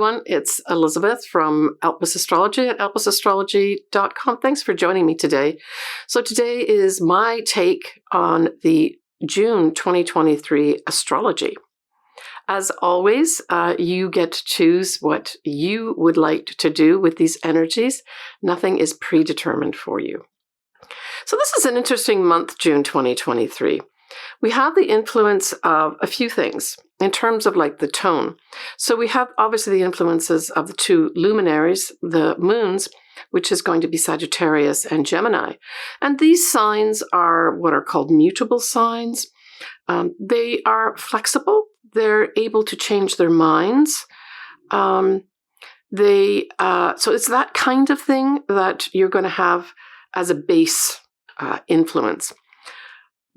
everyone. It's Elizabeth from Astrology at at.Astrology.com. Thanks for joining me today. So today is my take on the June 2023 astrology. As always, you get to choose what you would like to do with these energies. Nothing is predetermined for you. So this is an interesting month, June 2023. We have the influence of a few things in terms of like the tone. So we have obviously the influences of the two luminaries, the moons, which is going to be Sagittarius and Gemini. And these signs are what are called mutable signs. They are flexible. They're able to change their minds. So it's that kind of thing that you're going to have as a base influence.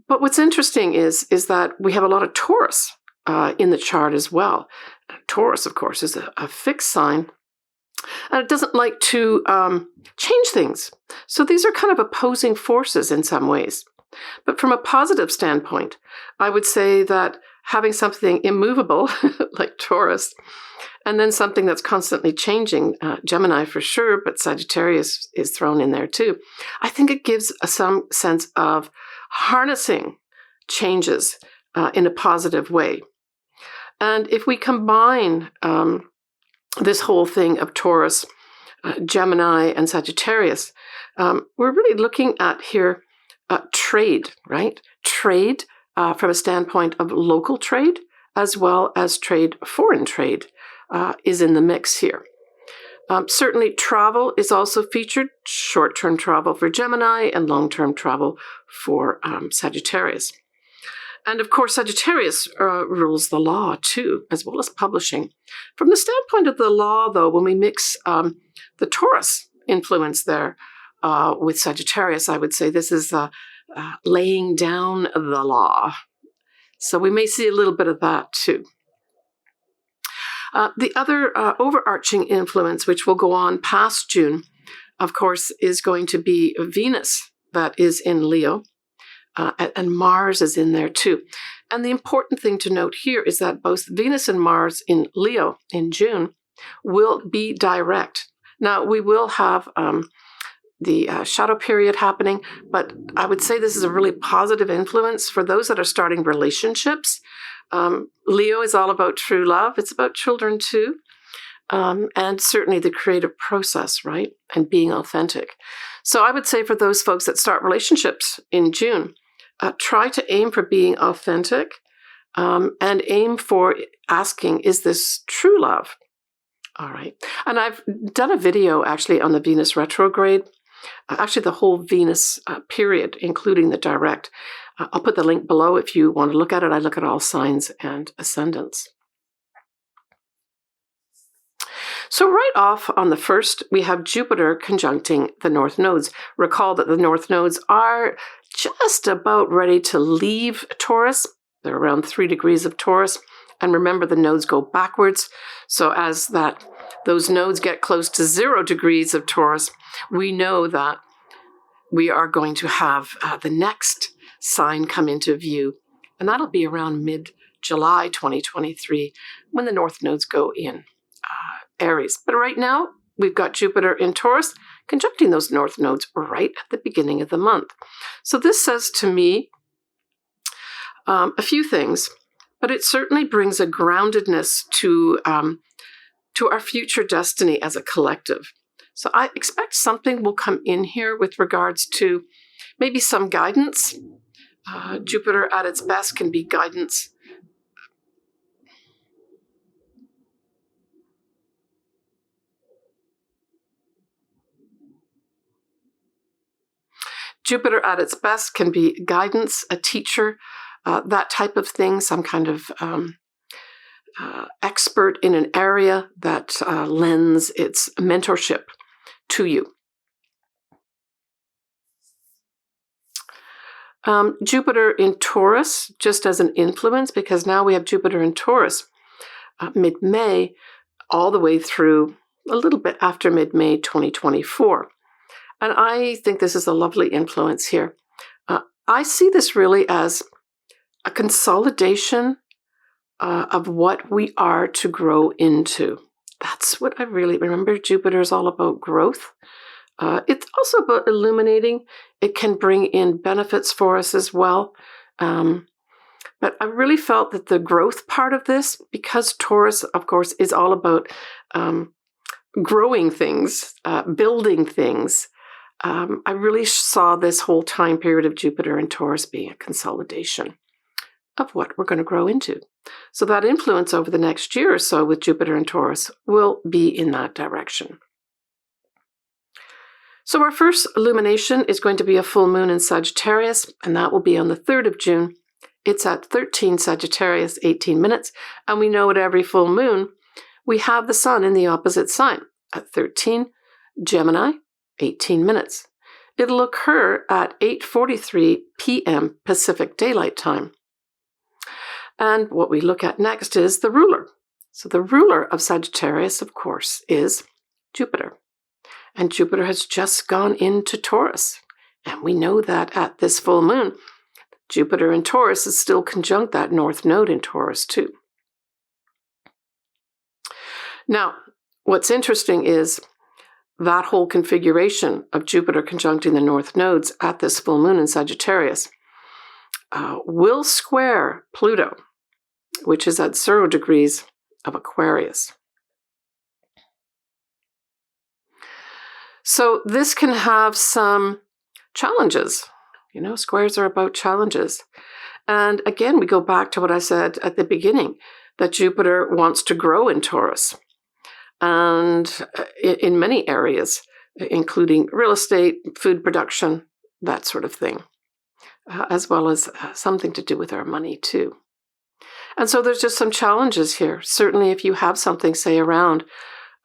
But what's interesting is that we have a lot of Taurus in the chart as well. Taurus, of course, is a fixed sign, and it doesn't like to change things. So these are kind of opposing forces in some ways. But from a positive standpoint, I would say that having something immovable like Taurus, and then something that's constantly changing, Gemini for sure, but Sagittarius is thrown in there too. I think it gives some sense of harnessing changes in a positive way. And if we combine this whole thing of Taurus, Gemini, and Sagittarius, we're really looking at here trade, right? Trade from a standpoint of local trade, as well as foreign trade is in the mix here. Certainly travel is also featured, short-term travel for Gemini and long-term travel for Sagittarius. And of course, Sagittarius rules the law too, as well as publishing. From the standpoint of the law, though, when we mix the Taurus influence there with Sagittarius, I would say this is laying down the law. So we may see a little bit of that too. The other overarching influence, which will go on past June, of course, is going to be Venus, that is in Leo, and Mars is in there too. And the important thing to note here is that both Venus and Mars in Leo in June will be direct. Now, we will have the shadow period happening, but I would say this is a really positive influence for those that are starting relationships. Leo is all about true love. It's about children too. And certainly the creative process, right? And being authentic. So I would say for those folks that start relationships in June, try to aim for being authentic and aim for asking, is this true love? All right. And I've done a video actually on the Venus retrograde, actually the whole Venus period, including the direct. I'll put the link below if you want to look at it. I look at all signs and ascendants. So right off on the 1st, we have Jupiter conjuncting the North Nodes. Recall that the North Nodes are just about ready to leave Taurus. They're around 3 degrees of Taurus. And remember, the nodes go backwards. So as those nodes get close to 0 degrees of Taurus, we know that we are going to have the next sign come into view. And that'll be around mid-July 2023 when the North Nodes go in Aries. But right now, we've got Jupiter in Taurus conjuncting those North Nodes right at the beginning of the month. So this says to me a few things, but it certainly brings a groundedness to our future destiny as a collective. So I expect something will come in here with regards to maybe some guidance. Jupiter at its best can be guidance. Jupiter at its best can be guidance, a teacher, that type of thing, some kind of expert in an area that lends its mentorship to you. Jupiter in Taurus, just as an influence, because now we have Jupiter in Taurus mid-May all the way through a little bit after mid-May 2024. And I think this is a lovely influence here. I see this really as a consolidation of what we are to grow into. that's what I really remember. Jupiter is all about growth. It's also about illuminating. It can bring in benefits for us as well. But I really felt that the growth part of this, because Taurus, of course, is all about growing things, building things, I really saw this whole time period of Jupiter and Taurus being a consolidation of what we're going to grow into. So that influence over the next year or so with Jupiter and Taurus will be in that direction. So our first illumination is going to be a full moon in Sagittarius, and that will be on the 3rd of June. It's at 13 Sagittarius, 18 minutes, and we know at every full moon, we have the sun in the opposite sign at 13 Gemini, 18 minutes. It'll occur at 8:43 p.m. Pacific Daylight Time. And what we look at next is the ruler. So the ruler of Sagittarius, of course, is Jupiter. And Jupiter has just gone into Taurus. And we know that at this full moon, Jupiter in Taurus is still conjunct that north node in Taurus too. Now, what's interesting is that whole configuration of Jupiter conjuncting the north nodes at this full moon in Sagittarius will square Pluto, which is at 0 degrees of Aquarius. So this can have some challenges. You know, squares are about challenges. And again, we go back to what I said at the beginning, that Jupiter wants to grow in Taurus. And in many areas, including real estate, food production, that sort of thing, as well as something to do with our money too. And so there's just some challenges here. Certainly if you have something, say, around,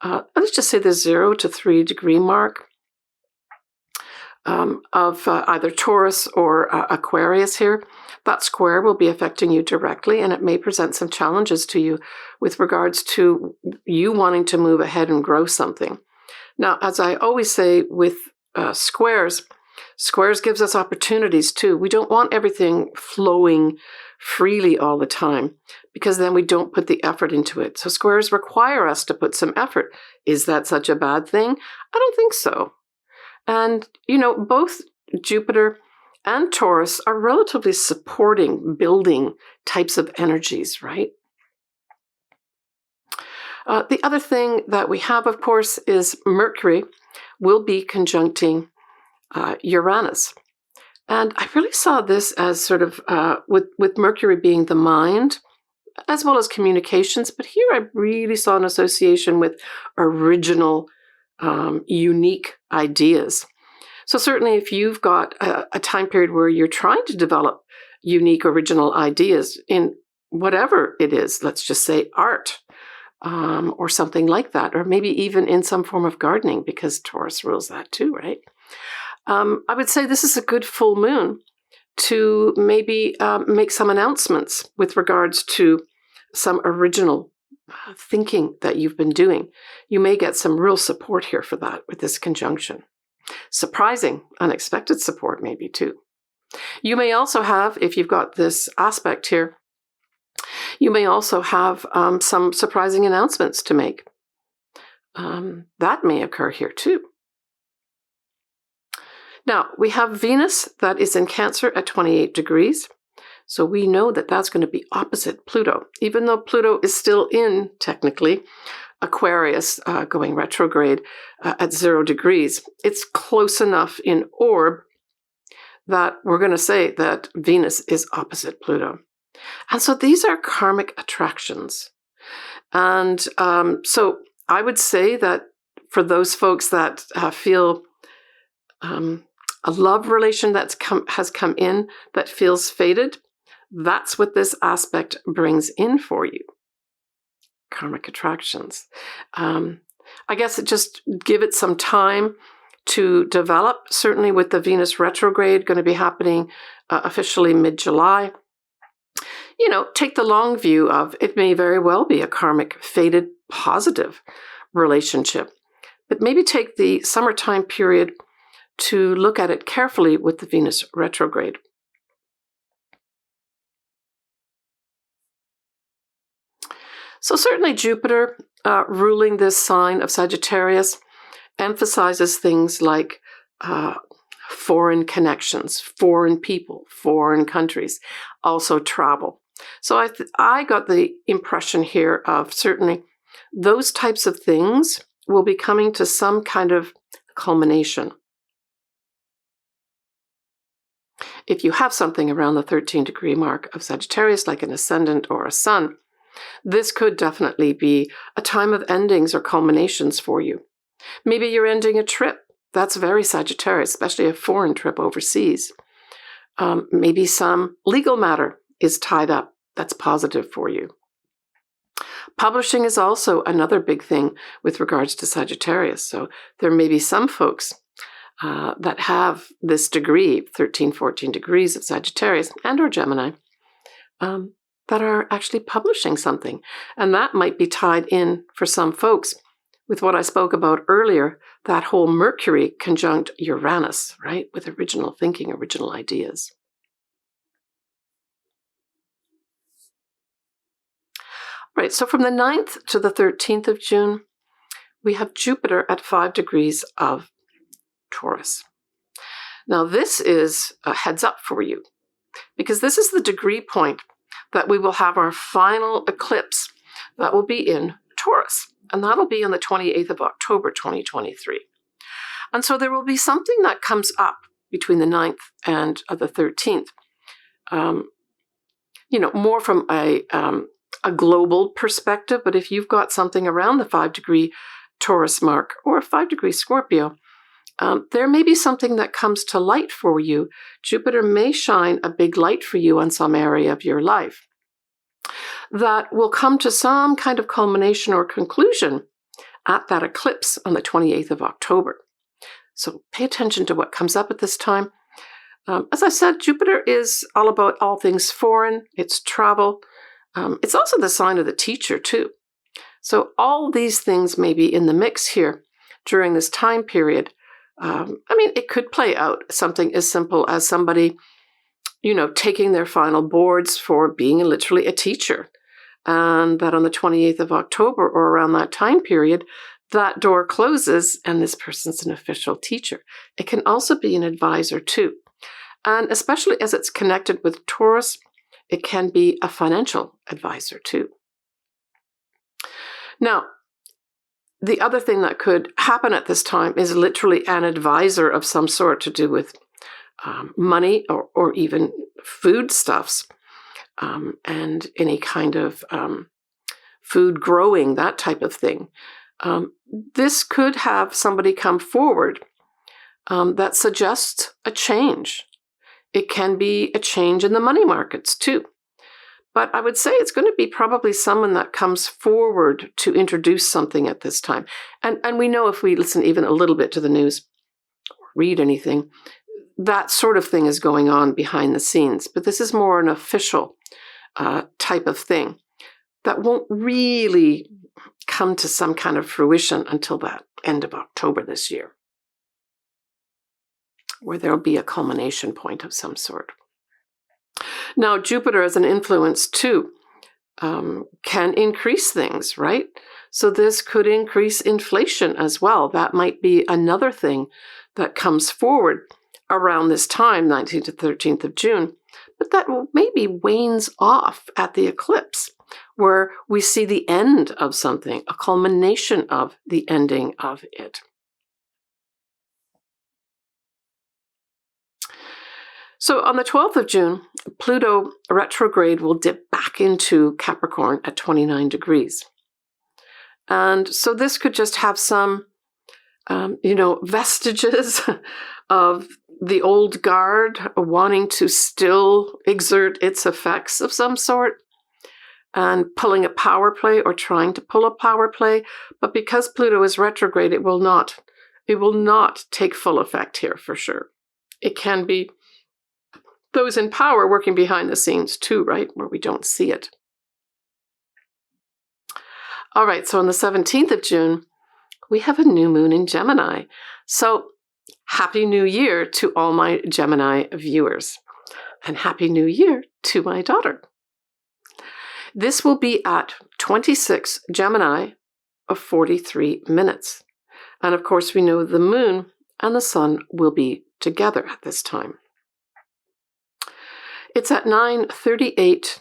let's just say the 0 to 3 degree mark of either Taurus or Aquarius here, that square will be affecting you directly, and it may present some challenges to you with regards to you wanting to move ahead and grow something. Now, as I always say with squares gives us opportunities too. We don't want everything flowing freely all the time, because then we don't put the effort into it. So squares require us to put some effort. Is that such a bad thing? I don't think so. And, you know, both Jupiter and Taurus are relatively supporting, building types of energies, right? The other thing that we have, of course, is Mercury will be conjuncting Uranus. And I really saw this as sort of, with Mercury being the mind, as well as communications, but here I really saw an association with original, unique ideas. So certainly if you've got a time period where you're trying to develop unique, original ideas in whatever it is, let's just say art, or something like that, or maybe even in some form of gardening, because Taurus rules that too, right? I would say this is a good full moon to maybe make some announcements with regards to some original thinking that you've been doing. You may get some real support here for that with this conjunction. Surprising, unexpected support maybe too. You may also have, if you've got this aspect here, you may also have some surprising announcements to make. That may occur here too. Now, we have Venus that is in Cancer at 28 degrees. So we know that that's going to be opposite Pluto, even though Pluto is still in, technically, Aquarius going retrograde at 0 degrees. It's close enough in orb that we're going to say that Venus is opposite Pluto. And so these are karmic attractions. And so I would say that for those folks that feel a love relation has come in that feels fated, that's what this aspect brings in for you. Karmic attractions. I guess just give it some time to develop, certainly with the Venus retrograde going to be happening officially mid-July. You know, take the long view of it may very well be a karmic, fated, positive relationship. But maybe take the summertime period to look at it carefully with the Venus retrograde. So certainly Jupiter ruling this sign of Sagittarius emphasizes things like foreign connections, foreign people, foreign countries, also travel. So I got the impression here of certainly those types of things will be coming to some kind of culmination. If you have something around the 13-degree mark of Sagittarius, like an ascendant or a sun, this could definitely be a time of endings or culminations for you. Maybe you're ending a trip. That's very Sagittarius, especially a foreign trip overseas. Maybe some legal matter is tied up. That's positive for you. Publishing is also another big thing with regards to Sagittarius. So there may be some folks that have this degree, 13, 14 degrees of Sagittarius and or Gemini, that are actually publishing something. And that might be tied in for some folks with what I spoke about earlier, that whole Mercury conjunct Uranus, right? With original thinking, original ideas. Right, so from the 9th to the 13th of June, we have Jupiter at 5 degrees of Taurus. Now this is a heads up for you, because this is the degree point that we will have our final eclipse that will be in Taurus, and that'll be on the 28th of October 2023. And so there will be something that comes up between the 9th and the 13th, more from a global perspective. But if you've got something around the 5-degree Taurus mark or a 5-degree Scorpio, there may be something that comes to light for you. Jupiter may shine a big light for you on some area of your life that will come to some kind of culmination or conclusion at that eclipse on the 28th of October. So pay attention to what comes up at this time. As I said, Jupiter is all about all things foreign. It's travel. It's also the sign of the teacher, too. So all these things may be in the mix here during this time period. It could play out something as simple as somebody, taking their final boards for being literally a teacher. And that on the 28th of October or around that time period, that door closes and this person's an official teacher. It can also be an advisor, too. And especially as it's connected with Taurus, it can be a financial advisor, too. Now, the other thing that could happen at this time is literally an advisor of some sort to do with money or even foodstuffs and any kind of food growing, that type of thing. This could have somebody come forward that suggests a change. It can be a change in the money markets too. But I would say it's going to be probably someone that comes forward to introduce something at this time. And we know if we listen even a little bit to the news or read anything, that sort of thing is going on behind the scenes. But this is more an official type of thing that won't really come to some kind of fruition until that end of October this year, where there'll be a culmination point of some sort. Now, Jupiter as an influence, too, can increase things, right? So this could increase inflation as well. That might be another thing that comes forward around this time, 19th to 13th of June, but that maybe wanes off at the eclipse, where we see the end of something, a culmination of the ending of it. So on the 12th of June, Pluto retrograde will dip back into Capricorn at 29 degrees. And so this could just have some, vestiges of the old guard wanting to still exert its effects of some sort and pulling a power play or trying to pull a power play. But because Pluto is retrograde, it will not take full effect here for sure. It can be those in power working behind the scenes too, right, where we don't see it. All right, so on the 17th of June, we have a new moon in Gemini. So Happy New Year to all my Gemini viewers. And Happy New Year to my daughter. This will be at 26 Gemini of 43 minutes. And of course, we know the moon and the sun will be together at this time. It's at 9:38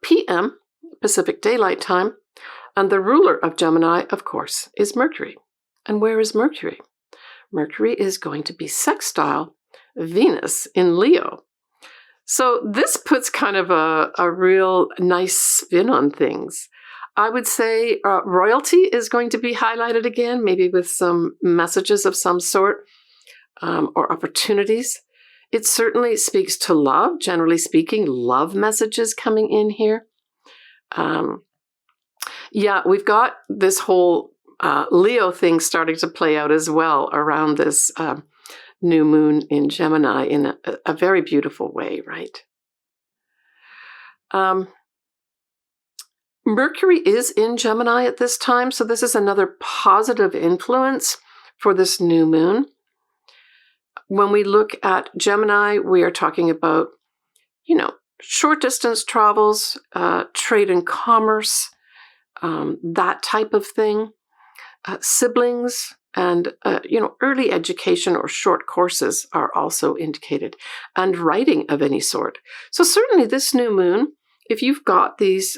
p.m. Pacific Daylight Time, and the ruler of Gemini, of course, is Mercury. And where is Mercury? Mercury is going to be sextile Venus in Leo. So this puts kind of a real nice spin on things. I would say royalty is going to be highlighted again, maybe with some messages of some sort or opportunities. It certainly speaks to love, generally speaking, love messages coming in here. Yeah, we've got this whole Leo thing starting to play out as well around this new moon in Gemini in a very beautiful way, right? Mercury is in Gemini at this time, so this is another positive influence for this new moon. When we look at Gemini, we are talking about, short distance travels, trade and commerce, that type of thing, siblings, and, early education or short courses are also indicated, and writing of any sort. So certainly this new moon, if you've got these,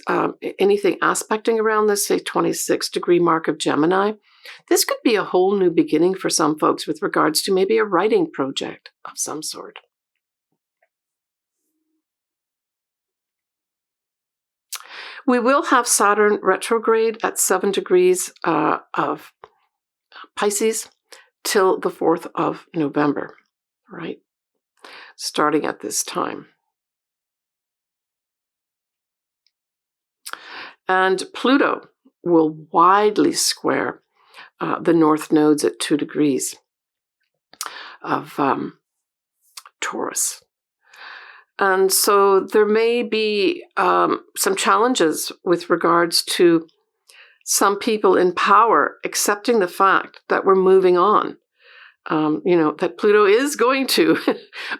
anything aspecting around this, say, 26-degree mark of Gemini, this could be a whole new beginning for some folks with regards to maybe a writing project of some sort. We will have Saturn retrograde at 7 degrees of Pisces till the 4th of November, right? Starting at this time. And Pluto will widely square the north nodes at 2 degrees of Taurus. And so there may be some challenges with regards to some people in power accepting the fact that we're moving on. That Pluto is going to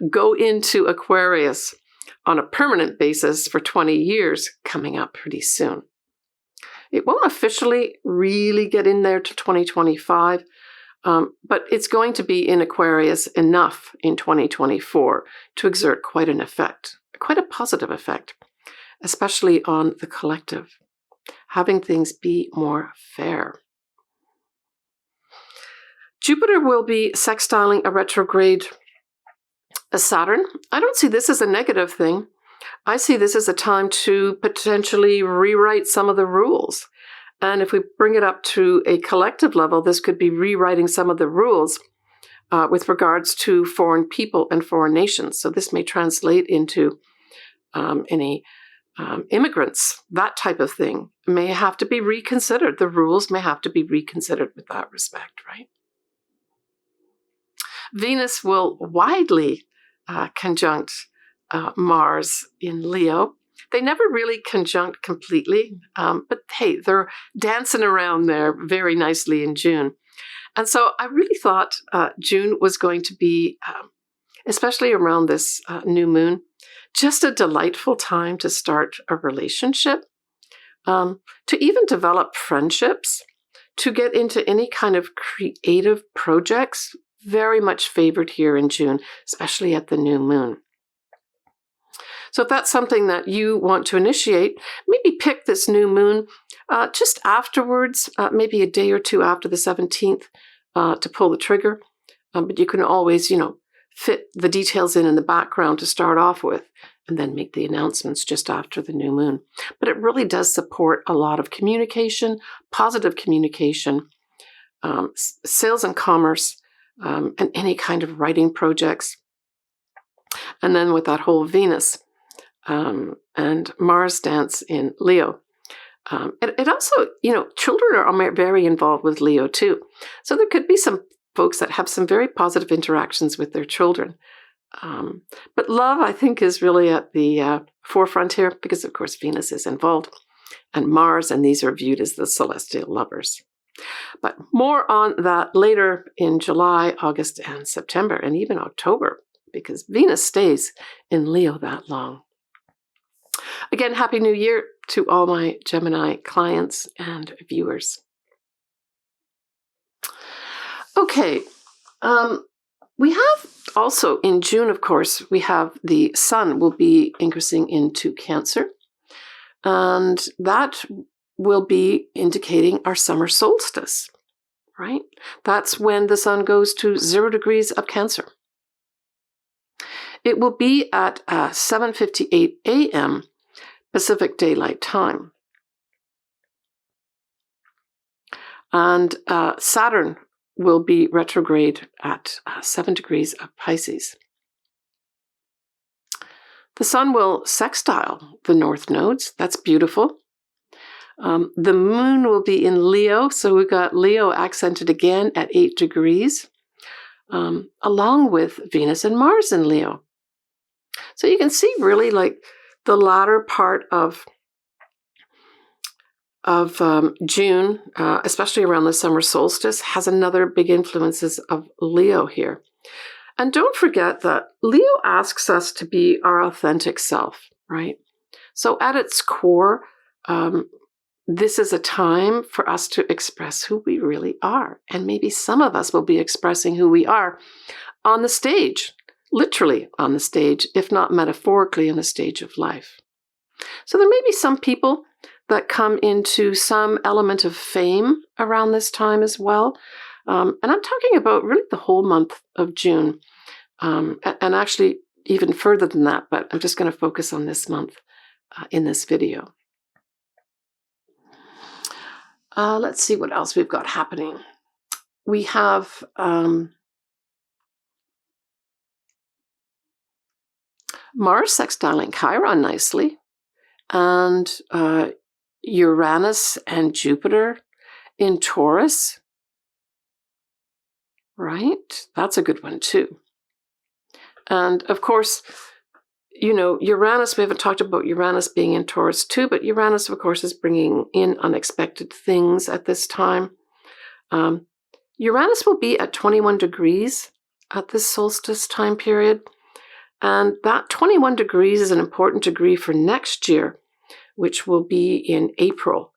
go into Aquarius on a permanent basis for 20 years coming up pretty soon. It won't officially really get in there to 2025, but it's going to be in Aquarius enough in 2024 to exert quite an effect, quite a positive effect, especially on the collective, having things be more fair. Jupiter will be sextiling a retrograde Saturn. I don't see this as a negative thing. I see this as a time to potentially rewrite some of the rules. And if we bring it up to a collective level, this could be rewriting some of the rules with regards to foreign people and foreign nations. So this may translate into any immigrants, that type of thing may have to be reconsidered. The rules may have to be reconsidered with that respect, right? Venus will widely conjunct Mars in Leo. They never really conjunct completely, but hey, they're dancing around there very nicely in June. And so I really thought June was going to be, especially around this new moon, just a delightful time to start a relationship, to even develop friendships, to get into any kind of creative projects, very much favored here in June, especially at the new moon. So if that's something that you want to initiate, maybe pick this new moon just afterwards, maybe a day or two after the 17th to pull the trigger. But you can always, fit the details in the background to start off with and then make the announcements just after the new moon. But it really does support a lot of communication, positive communication, sales and commerce, and any kind of writing projects. And then with that whole Venus and Mars dance in Leo. It also, children are very involved with Leo too. So there could be some folks that have some very positive interactions with their children. But love, I think, is really at the forefront here because, of course, Venus is involved and Mars, and these are viewed as the celestial lovers. But more on that later in July, August, and September, and even October, because Venus stays in Leo that long. Again, Happy New Year to all my Gemini clients and viewers. Okay, we have also in June, of course, we have the Sun will be ingressing into Cancer, and that will be indicating our summer solstice, right? That's when the Sun goes to 0 degrees of Cancer. It will be at 7:58 a.m. Pacific Daylight Time. And Saturn will be retrograde at 7 degrees of Pisces. The Sun will sextile the north nodes. That's beautiful. The Moon will be in Leo, so we've got Leo accented again at 8 degrees, along with Venus and Mars in Leo. So you can see really like the latter part of June, especially around the summer solstice, has another big influences of Leo here. And don't forget that Leo asks us to be our authentic self, right? So at its core, this is a time for us to express who we really are. And maybe some of us will be expressing who we are on the stage, literally on the stage, if not metaphorically on the stage of life. So there may be some people that come into some element of fame around this time as well. And I'm talking about really the whole month of June, and actually even further than that, but I'm just going to focus on this month in this video. Let's see what else we've got happening. We have Mars sextiling Chiron nicely, and Uranus and Jupiter in Taurus, right? That's a good one too. And of course, you know, Uranus, we haven't talked about Uranus being in Taurus too, but Uranus, of course, is bringing in unexpected things at this time. Uranus will be at 21 degrees at this solstice time period. And that 21 degrees is an important degree for next year, which will be in April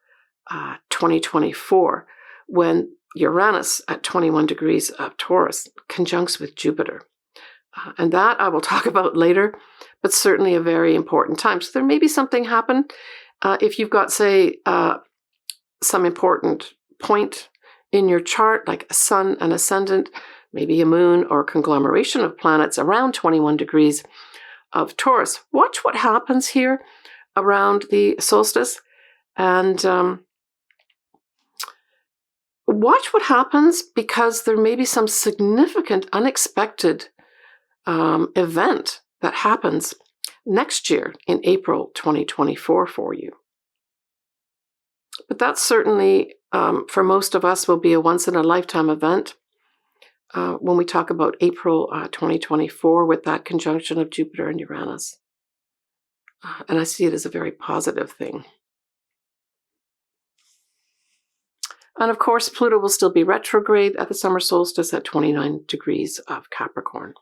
2024, when Uranus at 21 degrees of Taurus conjuncts with Jupiter. And that I will talk about later, but certainly a very important time. So there may be something happen if you've got, say, some important point in your chart, like a sun, an ascendant, maybe a moon, or a conglomeration of planets around 21 degrees of Taurus. Watch what happens here around the solstice, and watch what happens, because there may be some significant, unexpected event that happens next year in April 2024 for you. But that certainly, for most of us, will be a once-in-a-lifetime event when we talk about April 2024 with that conjunction of Jupiter and Uranus. And I see it as a very positive thing. And of course, Pluto will still be retrograde at the summer solstice at 29 degrees of Capricorn.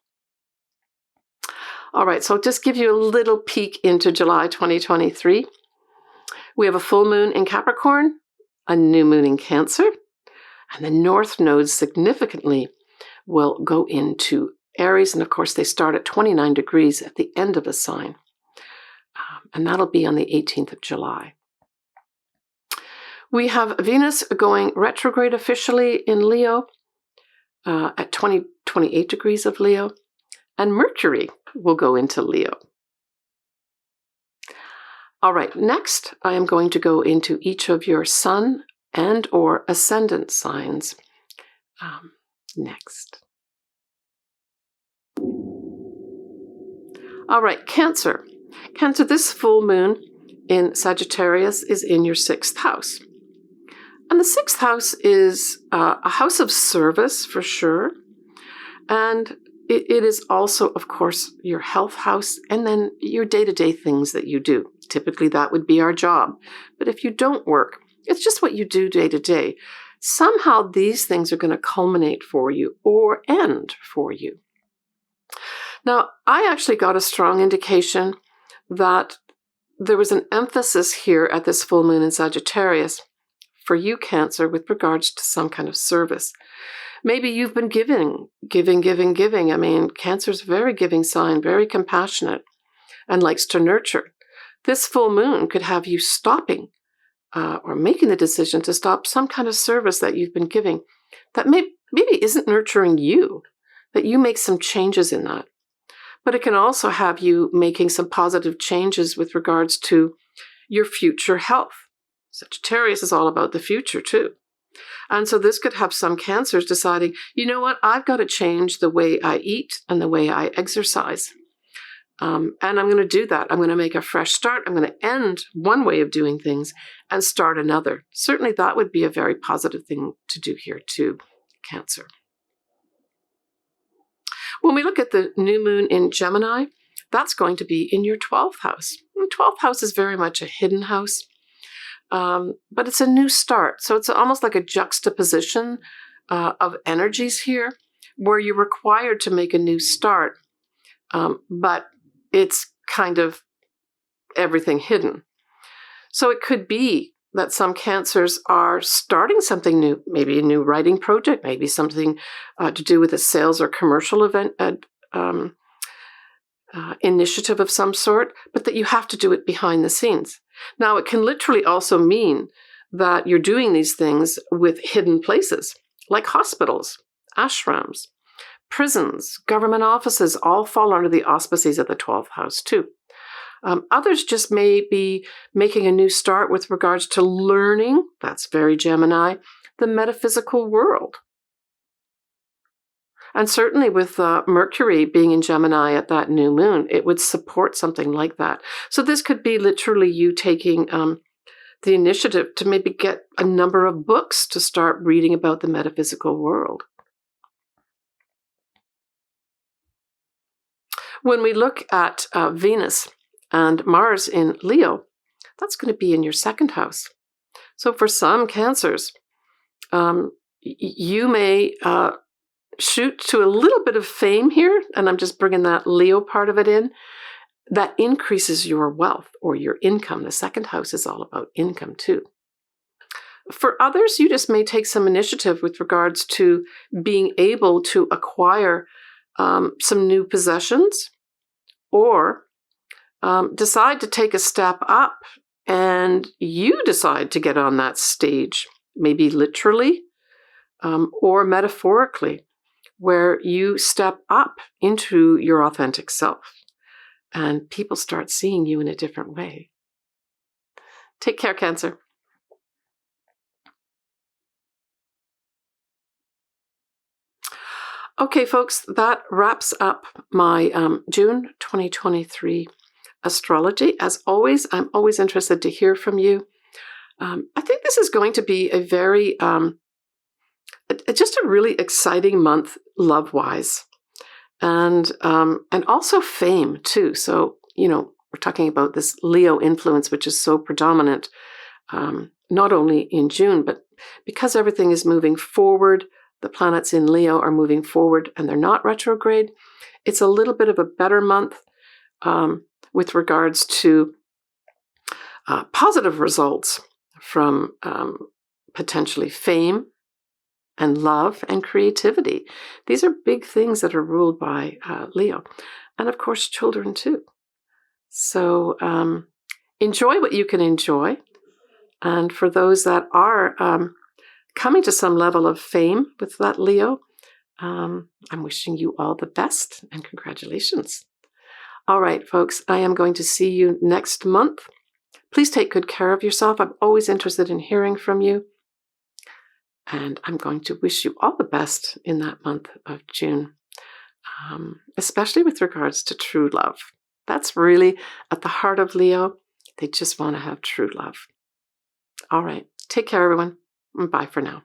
All right, so just give you a little peek into July 2023. We have a full moon in Capricorn, a new moon in Cancer, and the north nodes significantly will go into Aries. And of course, they start at 29 degrees at the end of the sign. And that'll be on the 18th of July. We have Venus going retrograde officially in Leo at 28 degrees of Leo, and Mercury will go into Leo. All right, next I am going to go into each of your sun and or ascendant signs next. All right, Cancer. Cancer, this full moon in Sagittarius is in your 6th house. And the 6th house is a house of service for sure. And it is also, of course, your health house, and then your day-to-day things that you do. Typically, that would be our job. But if you don't work, it's just what you do day to day. Somehow these things are going to culminate for you or end for you. Now, I actually got a strong indication that there was an emphasis here at this full moon in Sagittarius for you, Cancer, with regards to some kind of service. Maybe you've been giving. I mean, Cancer's a very giving sign, very compassionate, and likes to nurture. This full moon could have you stopping or making the decision to stop some kind of service that you've been giving that maybe isn't nurturing you, that you make some changes in that. But it can also have you making some positive changes with regards to your future health. Sagittarius is all about the future too. And so this could have some Cancers deciding, you know what, I've got to change the way I eat and the way I exercise. And I'm going to do that. I'm going to make a fresh start. I'm going to end one way of doing things and start another. Certainly that would be a very positive thing to do here too, Cancer. When we look at the new moon in Gemini, that's going to be in your 12th house. The 12th house is very much a hidden house, but it's a new start. So it's almost like a juxtaposition of energies here where you're required to make a new start, but it's kind of everything hidden. So it could be that some Cancers are starting something new, maybe a new writing project, maybe something to do with a sales or commercial event, initiative of some sort, but that you have to do it behind the scenes. Now, it can literally also mean that you're doing these things with hidden places, like hospitals, ashrams, prisons, government offices, all fall under the auspices of the 12th house too. Others just may be making a new start with regards to learning, that's very Gemini, the metaphysical world. And certainly with Mercury being in Gemini at that new moon, it would support something like that. So this could be literally you taking the initiative to maybe get a number of books to start reading about the metaphysical world. When we look at Venus and Mars in Leo, that's going to be in your 2nd house. So for some Cancers, you may shoot to a little bit of fame here, and I'm just bringing that Leo part of it in, that increases your wealth or your income. The 2nd house is all about income too. For others, you just may take some initiative with regards to being able to acquire some new possessions, or decide to take a step up and you decide to get on that stage, maybe literally or metaphorically, where you step up into your authentic self and people start seeing you in a different way. Take care, Cancer. Okay, folks, that wraps up my June 2023 astrology. As always, I'm always interested to hear from you. I think this is going to be a very, just a really exciting month love-wise, and also fame too. So, we're talking about this Leo influence, which is so predominant, not only in June, but because everything is moving forward. The planets in Leo are moving forward and they're not retrograde. It's a little bit of a better month with regards to positive results from potentially fame and love and creativity. These are big things that are ruled by Leo. And of course, children too. So enjoy what you can enjoy. And for those that are coming to some level of fame with that Leo, I'm wishing you all the best and congratulations. All right, folks, I am going to see you next month. Please take good care of yourself. I'm always interested in hearing from you. And I'm going to wish you all the best in that month of June, especially with regards to true love. That's really at the heart of Leo. They just want to have true love. All right, take care, everyone. Bye for now.